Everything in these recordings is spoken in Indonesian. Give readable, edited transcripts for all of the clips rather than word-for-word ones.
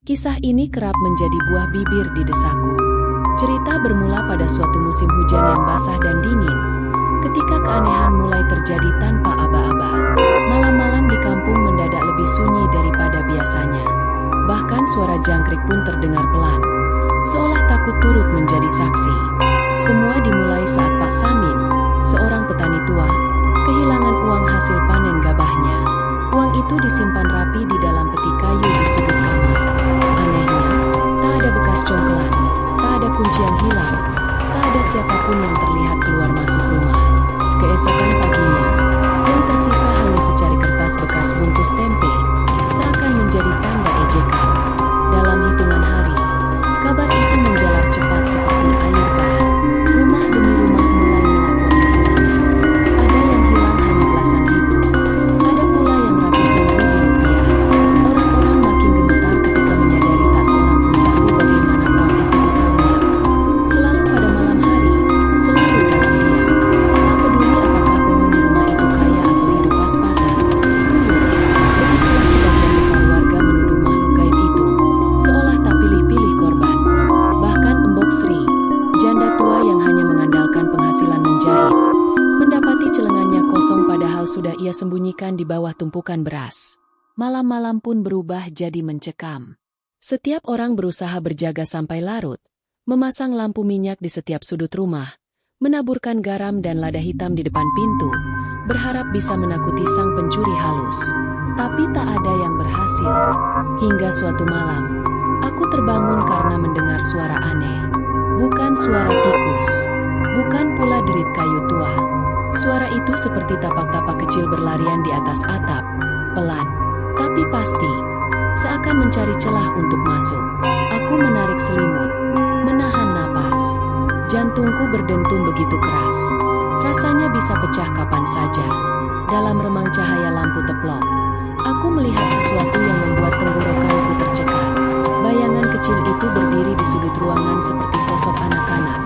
Kisah ini kerap menjadi buah bibir di desaku. Cerita bermula pada suatu musim hujan yang basah dan dingin, ketika keanehan mulai terjadi tanpa aba-aba. Malam-malam di kampung mendadak lebih sunyi daripada biasanya. Bahkan suara jangkrik pun terdengar pelan, seolah takut turut menjadi saksi. Semua dimulai saat Pak Samin, seorang petani tua, kehilangan uang hasil panen gabahnya. Uang itu disimpan rapi di dalam peti kayu di sudut kamar. Anehnya, tak ada bekas congkelan, tak ada kunci yang hilang, tak ada siapapun yang terlihat keluar masuk rumah. Keesokan paginya, yang tersisa hanya secari kertas bekas bungkus tempe, seakan menjadi tanda ejekan. Dalam hitungan hari, kabar itu menjalar cepat seperti air bah. Rumah demi rumah mulai melapor kehilangan. Ada yang hilang hanya belasan ribu, ada pula yang ratusan ribu rupiah. Orang-orang makin gemetar ketika menyadari tak seorang pun tahu bagaimana uang itu bisa lenyap. Selalu pada malam hari, selalu dalam diam. Tak peduli apakah penghuni rumah itu kaya atau hidup pas-pasan. Tuyul, begitulah sebagian besar warga menuduh makhluk gaib itu, seolah tak pilih-pilih korban. Bahkan Embok Sri, janda tua yang hanya mengandalkan penghasilan menjahit, mendapati celengannya kosong padahal sudah ia sembunyikan di bawah tumpukan beras. Malam-malam pun berubah jadi mencekam. Setiap orang berusaha berjaga sampai larut, memasang lampu minyak di setiap sudut rumah, menaburkan garam dan lada hitam di depan pintu, berharap bisa menakuti sang pencuri halus. Tapi tak ada yang berhasil. Hingga suatu malam, aku terbangun karena mendengar suara aneh. Bukan suara tikus, bukan pula derit kayu tua. Suara itu seperti tapak-tapak kecil berlarian di atas atap, pelan, tapi pasti, seakan mencari celah untuk masuk. Aku menarik selimut, menahan napas. Jantungku berdentum begitu keras. Rasanya bisa pecah kapan saja. Dalam remang cahaya lampu teplok, aku melihat sesuatu yang membuat tenggorokanku tercekat. Bayangan kecil itu berdiri di sudut ruangan seperti sosok anak-anak.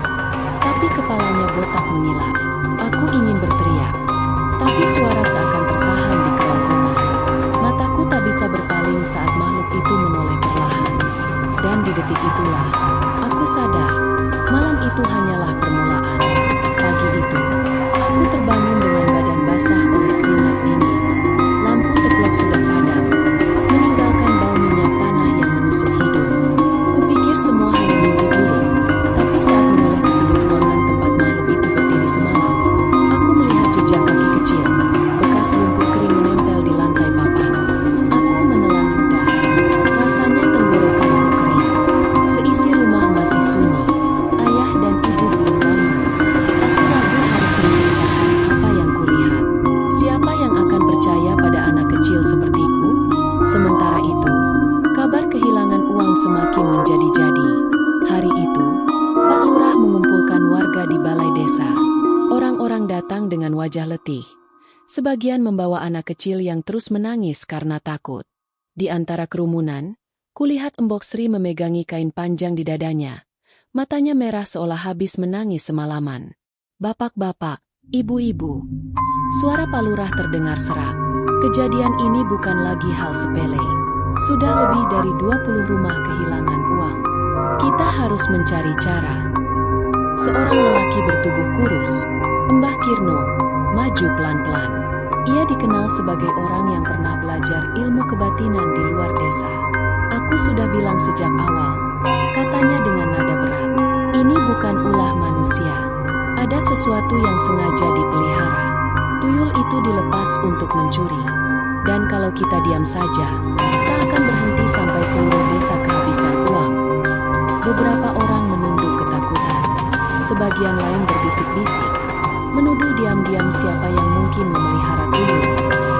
Tapi kepalanya botak mengilap. Aku ingin berteriak, tapi suara seakan tertahan di kerongkongan. Mataku tak bisa berpaling saat makhluk itu menoleh perlahan. Dan di detik itulah, aku sadar, malam itu hanyalah permulaan. Pagi itu, aku terbangun dengan badan basah oleh keringat dingin. Lampu teplok sudah padam, meninggalkan bau minyak tanah yang menusuk hidung. Kupikir semua hanya mimpi buruk, tapi saat menoleh ke sudut ruangan tempat makhluk itu berdiri semalam, aku melihat jejak kaki kecil, bekas lumpur kering menempel di lantai papan. Aku menelan ludah. Rasanya tenggorokanku kering. Seisi rumah masih sunyi. Ayah dan ibu belum bangun. Aku ragu harus menceritakan apa yang kulihat. Siapa yang akan percaya pada anak kecil sepertiku? Sementara itu, kabar kehilangan uang semakin menjadi-jadi. Hari itu, Pak Lurah mengumpulkan warga di balai desa. Orang-orang datang dengan wajah letih. Sebagian membawa anak kecil yang terus menangis karena takut. Di antara kerumunan, kulihat Embok Sri memegangi kain panjang di dadanya. Matanya merah seolah habis menangis semalaman. Bapak-bapak, ibu-ibu. Suara Pak Lurah terdengar serak. Kejadian ini bukan lagi hal sepele. Sudah lebih dari 20 rumah kehilangan uang. Kita harus mencari cara. Seorang lelaki bertubuh kurus, Mbah Kirno, maju pelan-pelan. Ia dikenal sebagai orang yang pernah belajar ilmu kebatinan di luar desa. Aku sudah bilang sejak awal, katanya dengan nada berat. Ini bukan ulah manusia. Ada sesuatu yang sengaja dipelihara. Tuyul itu dilepas untuk mencuri. Dan kalau kita diam saja, tak akan berhenti sampai seluruh desa kehabisan uang. Beberapa orang menunduk ketakutan. Sebagian lain berbisik-bisik, menuduh diam-diam siapa yang mungkin memelihara tuyul.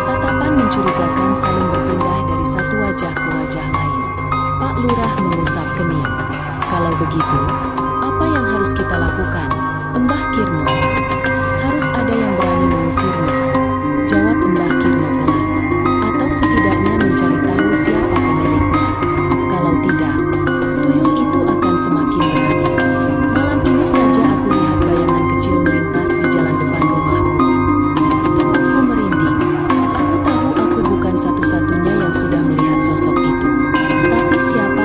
Tatapan mencurigakan saling berpindah dari satu wajah ke wajah lain. Pak Lurah mengusap kening. Kalau begitu, apa yang harus kita lakukan, Mbah Kirno? Harus ada yang berani mengusirnya, jawab Mbah Kirno pelan. Atau setidaknya mencari tahu siapa pemiliknya. Kalau tidak, tuyul itu akan semakin berani. Malam ini saja aku lihat bayangan kecil melintas di jalan depan rumahku. Tubuhku merinding. Aku tahu aku bukan satu-satunya yang sudah melihat sosok itu. Tapi siapa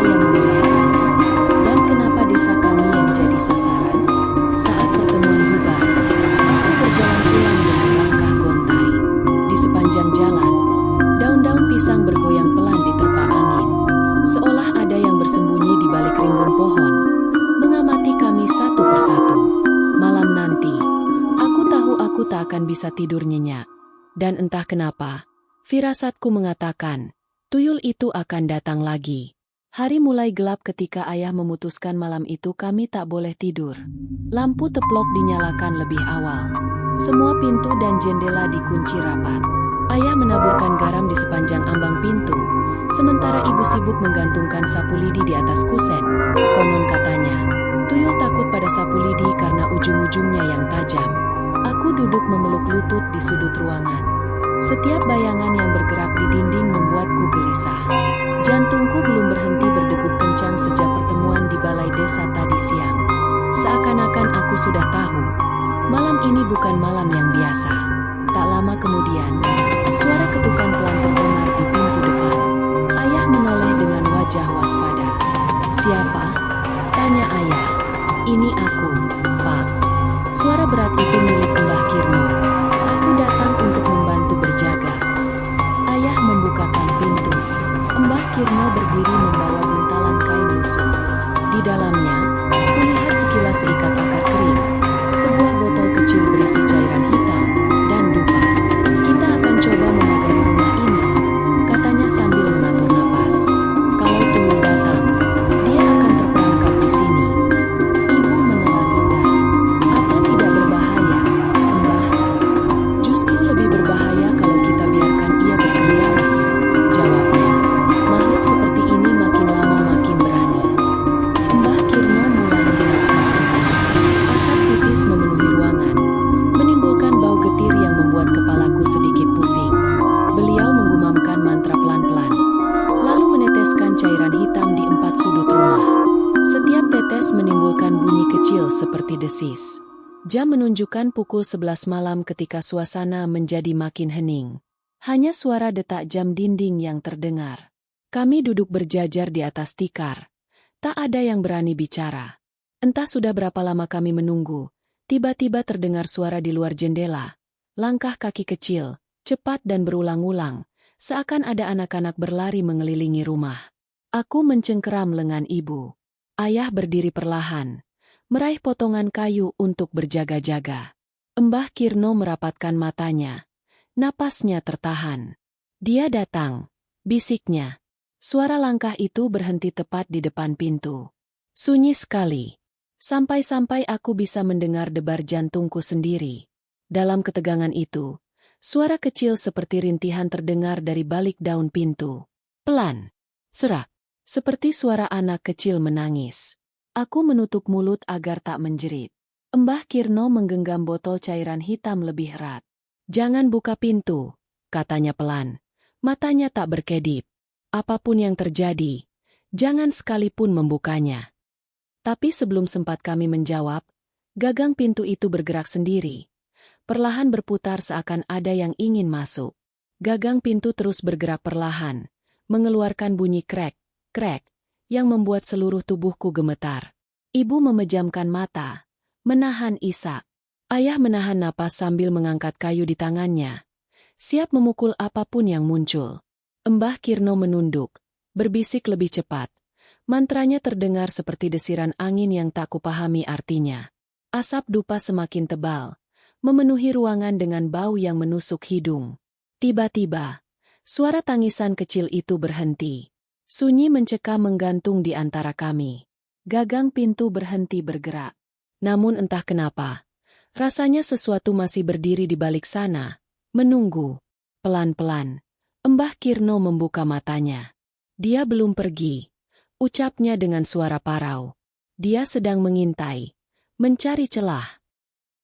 akan bisa tidur nyenyak. Dan entah kenapa, firasatku mengatakan, tuyul itu akan datang lagi. Hari mulai gelap ketika ayah memutuskan malam itu kami tak boleh tidur. Lampu teplok dinyalakan lebih awal. Semua pintu dan jendela dikunci rapat. Ayah menaburkan garam di sepanjang ambang pintu, sementara ibu sibuk menggantungkan sapu lidi di atas kusen. Konon katanya, tuyul takut pada sapu lidi karena ujung-ujungnya yang tajam. Aku duduk memeluk lutut di sudut ruangan. Setiap bayangan yang bergerak di dinding membuatku gelisah. Jantungku belum berhenti berdegup kencang sejak pertemuan di balai desa tadi siang. Seakan-akan aku sudah tahu, malam ini bukan malam yang biasa. Tak lama kemudian, suara ketukan pelan terdengar di pintu depan. Ayah menoleh dengan wajah waspada. "Siapa?" tanya ayah. "Ini aku, Pak." Suara berat itu milik Mbah Kirno. Aku datang untuk membantu berjaga. Ayah membukakan pintu. Mbah Kirno berdiri membawa buntalan kain lusuh. Di dalamnya, kulihat sekilas seikat akar kering, sebuah botol kecil berisi cairan hitam, dan dupa. "Kita akan coba memagari rumah ini," katanya sambil mengatur napas. "Kalau tuyul datang, dia akan terperangkap di sini." Ibu menelan ludah. "Apa tidak berbahaya, Mbah?" "Justru lebih berbahaya kalau kita biarkan ia berkeliaran," jawabnya. "Makhluk seperti ini makin lama makin berani." Mbah Kirno mulai mengerutkan kening. Asap tipis memenuhi ruangan, menimbulkan bau getir yang membuat kepalaku sedikit pusing. Beliau menggumamkan mantra pelan-pelan, lalu meneteskan cairan hitam di 4 sudut rumah. Setiap tetes menimbulkan bunyi kecil seperti desis. Jam menunjukkan pukul 11 malam ketika suasana menjadi makin hening. Hanya suara detak jam dinding yang terdengar. Kami duduk berjajar di atas tikar. Tak ada yang berani bicara. Entah sudah berapa lama kami menunggu, tiba-tiba terdengar suara di luar jendela. Langkah kaki kecil, cepat dan berulang-ulang, seakan ada anak-anak berlari mengelilingi rumah. Aku mencengkeram lengan ibu. Ayah berdiri perlahan, meraih potongan kayu untuk berjaga-jaga. Mbah Kirno merapatkan matanya. Napasnya tertahan. "Dia datang," bisiknya. Suara langkah itu berhenti tepat di depan pintu. Sunyi sekali. Sampai-sampai aku bisa mendengar debar jantungku sendiri. Dalam ketegangan itu, suara kecil seperti rintihan terdengar dari balik daun pintu. Pelan, serak, seperti suara anak kecil menangis. Aku menutup mulut agar tak menjerit. Mbah Kirno menggenggam botol cairan hitam lebih erat. "Jangan buka pintu," katanya pelan. Matanya tak berkedip. "Apapun yang terjadi, jangan sekalipun membukanya." Tapi sebelum sempat kami menjawab, gagang pintu itu bergerak sendiri. Perlahan berputar seakan ada yang ingin masuk. Gagang pintu terus bergerak perlahan, mengeluarkan bunyi krek, krek, yang membuat seluruh tubuhku gemetar. Ibu memejamkan mata, menahan isak. Ayah menahan napas sambil mengangkat kayu di tangannya, siap memukul apapun yang muncul. Mbah Kirno menunduk, berbisik lebih cepat. Mantranya terdengar seperti desiran angin yang tak kupahami artinya. Asap dupa semakin tebal, memenuhi ruangan dengan bau yang menusuk hidung. Tiba-tiba, suara tangisan kecil itu berhenti. Sunyi mencekam menggantung di antara kami. Gagang pintu berhenti bergerak. Namun entah kenapa, rasanya sesuatu masih berdiri di balik sana, menunggu. Pelan-pelan, Mbah Kirno membuka matanya. "Dia belum pergi," ucapnya dengan suara parau. "Dia sedang mengintai, mencari celah."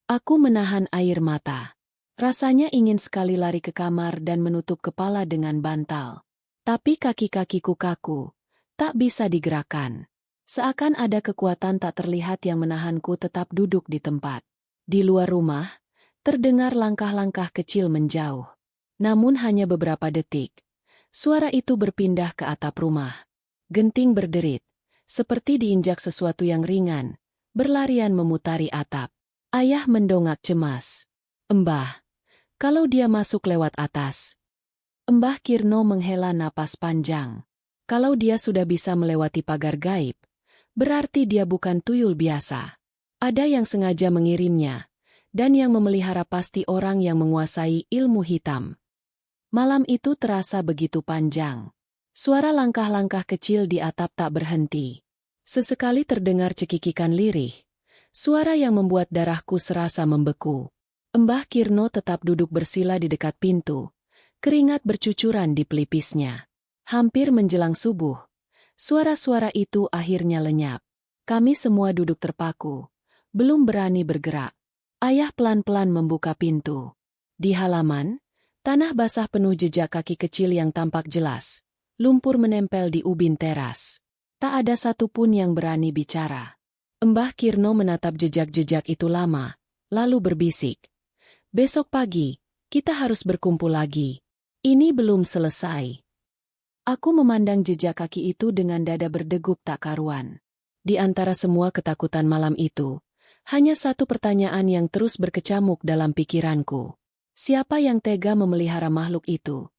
Aku menahan air mata. Rasanya ingin sekali lari ke kamar dan menutup kepala dengan bantal. Tapi kaki-kakiku kaku, tak bisa digerakkan. Seakan ada kekuatan tak terlihat yang menahanku tetap duduk di tempat. Di luar rumah, terdengar langkah-langkah kecil menjauh. Namun hanya beberapa detik, suara itu berpindah ke atap rumah. Genting berderit, seperti diinjak sesuatu yang ringan, berlarian memutari atap. Ayah mendongak cemas. "Mbah, kalau dia masuk lewat atas." Mbah Kirno menghela napas panjang. "Kalau dia sudah bisa melewati pagar gaib, berarti dia bukan tuyul biasa. Ada yang sengaja mengirimnya, dan yang memelihara pasti orang yang menguasai ilmu hitam. Malam itu terasa begitu panjang. Suara langkah-langkah kecil di atap tak berhenti. Sesekali terdengar cekikikan lirih, suara yang membuat darahku serasa membeku. Mbah Kirno tetap duduk bersila di dekat pintu, keringat bercucuran di pelipisnya. Hampir menjelang subuh, suara-suara itu akhirnya lenyap. Kami semua duduk terpaku, belum berani bergerak. Ayah pelan-pelan membuka pintu. Di halaman, tanah basah penuh jejak kaki kecil yang tampak jelas. Lumpur menempel di ubin teras. Tak ada satupun yang berani bicara. Mbah Kirno menatap jejak-jejak itu lama, lalu berbisik. Besok pagi, kita harus berkumpul lagi. Ini belum selesai. Aku memandang jejak kaki itu dengan dada berdegup tak karuan. Di antara semua ketakutan malam itu, hanya satu pertanyaan yang terus berkecamuk dalam pikiranku. Siapa yang tega memelihara makhluk itu?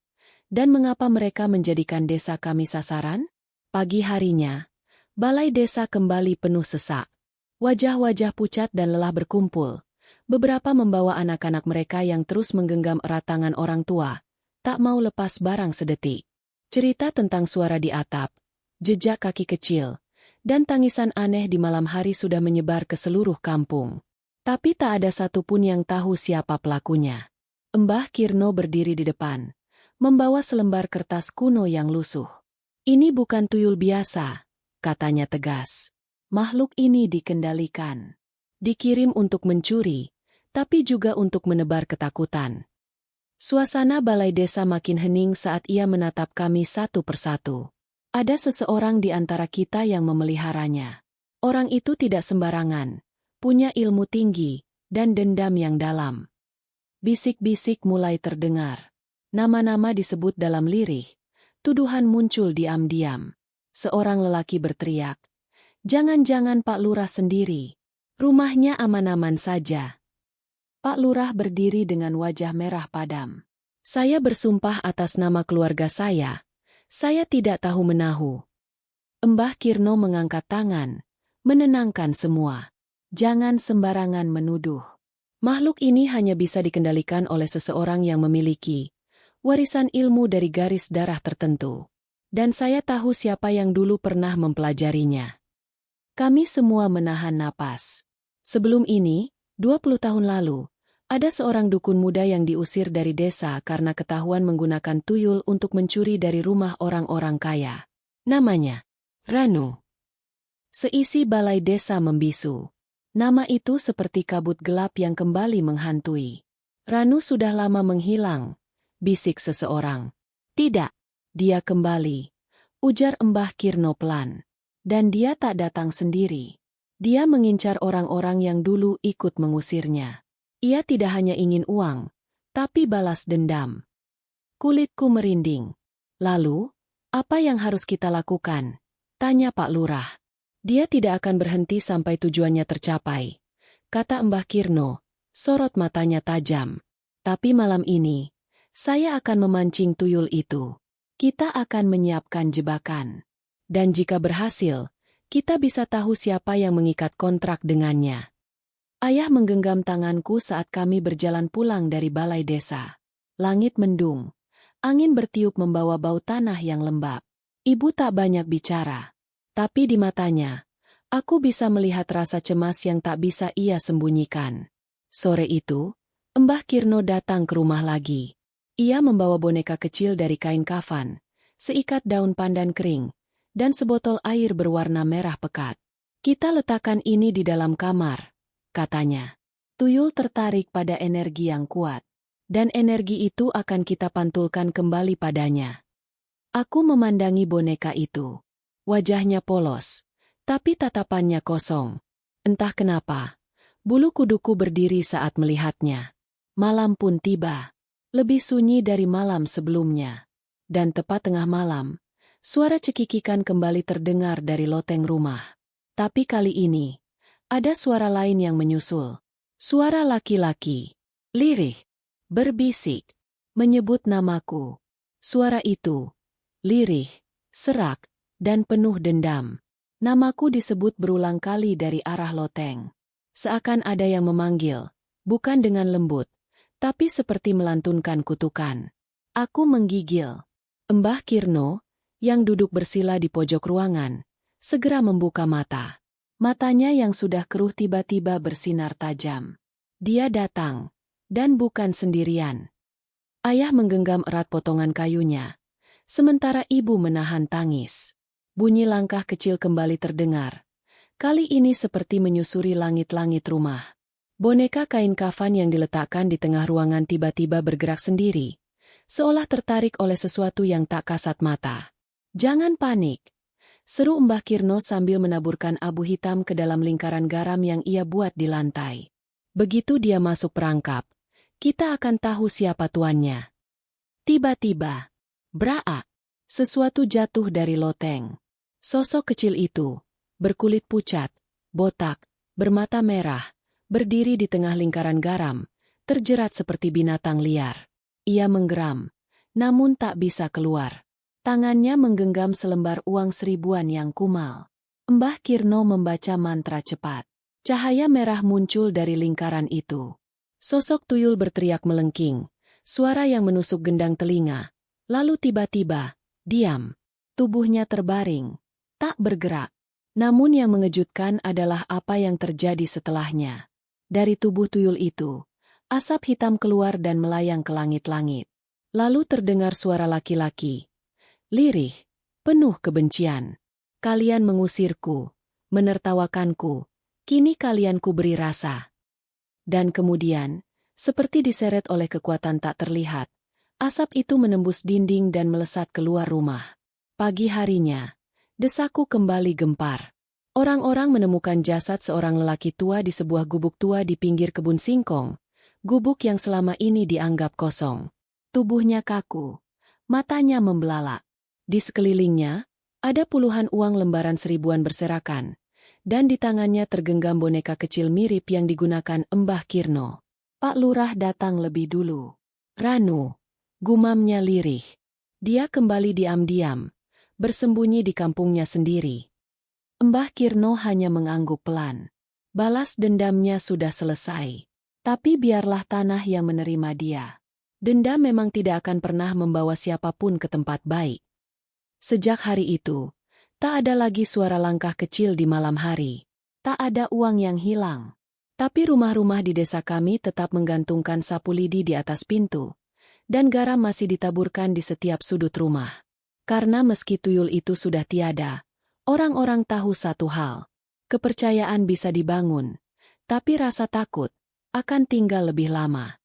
Dan mengapa mereka menjadikan desa kami sasaran? Pagi harinya, balai desa kembali penuh sesak. Wajah-wajah pucat dan lelah berkumpul. Beberapa membawa anak-anak mereka yang terus menggenggam erat tangan orang tua, tak mau lepas barang sedetik. Cerita tentang suara di atap, jejak kaki kecil, dan tangisan aneh di malam hari sudah menyebar ke seluruh kampung. Tapi tak ada satupun yang tahu siapa pelakunya. Mbah Kirno berdiri di depan, membawa selembar kertas kuno yang lusuh. Ini bukan tuyul biasa, katanya tegas. Makhluk ini dikendalikan. Dikirim untuk mencuri, tapi juga untuk menebar ketakutan. Suasana balai desa makin hening saat ia menatap kami satu persatu. Ada seseorang di antara kita yang memeliharanya. Orang itu tidak sembarangan, punya ilmu tinggi, dan dendam yang dalam. Bisik-bisik mulai terdengar. Nama-nama disebut dalam lirih. Tuduhan muncul diam-diam. Seorang lelaki berteriak, "Jangan-jangan Pak Lurah sendiri. Rumahnya aman-aman saja." Pak Lurah berdiri dengan wajah merah padam. "Saya bersumpah atas nama keluarga saya tidak tahu-menahu." Mbah Kirno mengangkat tangan, menenangkan semua. Jangan sembarangan menuduh. Makhluk ini hanya bisa dikendalikan oleh seseorang yang memiliki warisan ilmu dari garis darah tertentu. Dan saya tahu siapa yang dulu pernah mempelajarinya. Kami semua menahan napas. Sebelum ini, 20 tahun lalu, ada seorang dukun muda yang diusir dari desa karena ketahuan menggunakan tuyul untuk mencuri dari rumah orang-orang kaya. Namanya Ranu. Seisi balai desa membisu. Nama itu seperti kabut gelap yang kembali menghantui. "Ranu sudah lama menghilang," bisik seseorang. "Tidak, dia kembali," ujar Mbah Kirno pelan. "Dan dia tak datang sendiri. Dia mengincar orang-orang yang dulu ikut mengusirnya. Ia tidak hanya ingin uang, tapi balas dendam." Kulitku merinding. "Lalu, apa yang harus kita lakukan?" tanya Pak Lurah. "Dia tidak akan berhenti sampai tujuannya tercapai," kata Mbah Kirno, sorot matanya tajam. "Tapi malam ini, saya akan memancing tuyul itu. Kita akan menyiapkan jebakan. Dan jika berhasil, kita bisa tahu siapa yang mengikat kontrak dengannya." Ayah menggenggam tanganku saat kami berjalan pulang dari balai desa. Langit mendung. Angin bertiup membawa bau tanah yang lembab. Ibu tak banyak bicara. Tapi di matanya, aku bisa melihat rasa cemas yang tak bisa ia sembunyikan. Sore itu, Mbah Kirno datang ke rumah lagi. Ia membawa boneka kecil dari kain kafan, seikat daun pandan kering, dan sebotol air berwarna merah pekat. "Kita letakkan ini di dalam kamar," katanya. "Tuyul tertarik pada energi yang kuat, dan energi itu akan kita pantulkan kembali padanya." Aku memandangi boneka itu. Wajahnya polos, tapi tatapannya kosong. Entah kenapa, bulu kuduku berdiri saat melihatnya. Malam pun tiba. Lebih sunyi dari malam sebelumnya. Dan tepat tengah malam, suara cekikikan kembali terdengar dari loteng rumah. Tapi kali ini, ada suara lain yang menyusul. Suara laki-laki. Lirih. Berbisik. Menyebut namaku. Suara itu. Lirih. Serak. Dan penuh dendam. Namaku disebut berulang kali dari arah loteng. Seakan ada yang memanggil. bukan dengan lembut, tapi seperti melantunkan kutukan. Aku menggigil. Mbah Kirno, yang duduk bersila di pojok ruangan, segera membuka mata. Matanya yang sudah keruh tiba-tiba bersinar tajam. Dia datang, dan bukan sendirian. Ayah menggenggam erat potongan kayunya, sementara ibu menahan tangis. Bunyi langkah kecil kembali terdengar. Kali ini seperti menyusuri langit-langit rumah. Boneka kain kafan yang diletakkan di tengah ruangan tiba-tiba bergerak sendiri, seolah tertarik oleh sesuatu yang tak kasat mata. "Jangan panik," seru Mbah Kirno sambil menaburkan abu hitam ke dalam lingkaran garam yang ia buat di lantai. "Begitu dia masuk perangkap, kita akan tahu siapa tuannya." Tiba-tiba, braak, sesuatu jatuh dari loteng. Sosok kecil itu, berkulit pucat, botak, bermata merah, berdiri di tengah lingkaran garam, terjerat seperti binatang liar. Ia menggeram, namun tak bisa keluar. Tangannya menggenggam selembar uang seribuan yang kumal. Mbah Kirno membaca mantra cepat. Cahaya merah muncul dari lingkaran itu. Sosok tuyul berteriak melengking, suara yang menusuk gendang telinga. Lalu tiba-tiba, diam. Tubuhnya terbaring, tak bergerak. Namun yang mengejutkan adalah apa yang terjadi setelahnya. Dari tubuh tuyul itu, asap hitam keluar dan melayang ke langit-langit. Lalu terdengar suara laki-laki, lirih, penuh kebencian. "Kalian mengusirku, menertawakanku, kini kalian kuberi rasa." Dan kemudian, seperti diseret oleh kekuatan tak terlihat, asap itu menembus dinding dan melesat keluar rumah. Pagi harinya, desaku kembali gempar. Orang-orang menemukan jasad seorang lelaki tua di sebuah gubuk tua di pinggir kebun singkong, gubuk yang selama ini dianggap kosong. Tubuhnya kaku, matanya membelalak. Di sekelilingnya, ada puluhan uang lembaran seribuan berserakan, dan di tangannya tergenggam boneka kecil mirip yang digunakan Mbah Kirno. "Pak Lurah datang lebih dulu." "Ranu," gumamnya lirih. Dia kembali diam-diam, bersembunyi di kampungnya sendiri. Mbah Kirno hanya mengangguk pelan. Balas dendamnya sudah selesai. Tapi biarlah tanah yang menerima dia. Dendam memang tidak akan pernah membawa siapapun ke tempat baik. Sejak hari itu, tak ada lagi suara langkah kecil di malam hari. Tak ada uang yang hilang. Tapi rumah-rumah di desa kami tetap menggantungkan sapu lidi di atas pintu. Dan garam masih ditaburkan di setiap sudut rumah. Karena meski tuyul itu sudah tiada, orang-orang tahu satu hal. Kepercayaan bisa dibangun, tapi rasa takut akan tinggal lebih lama.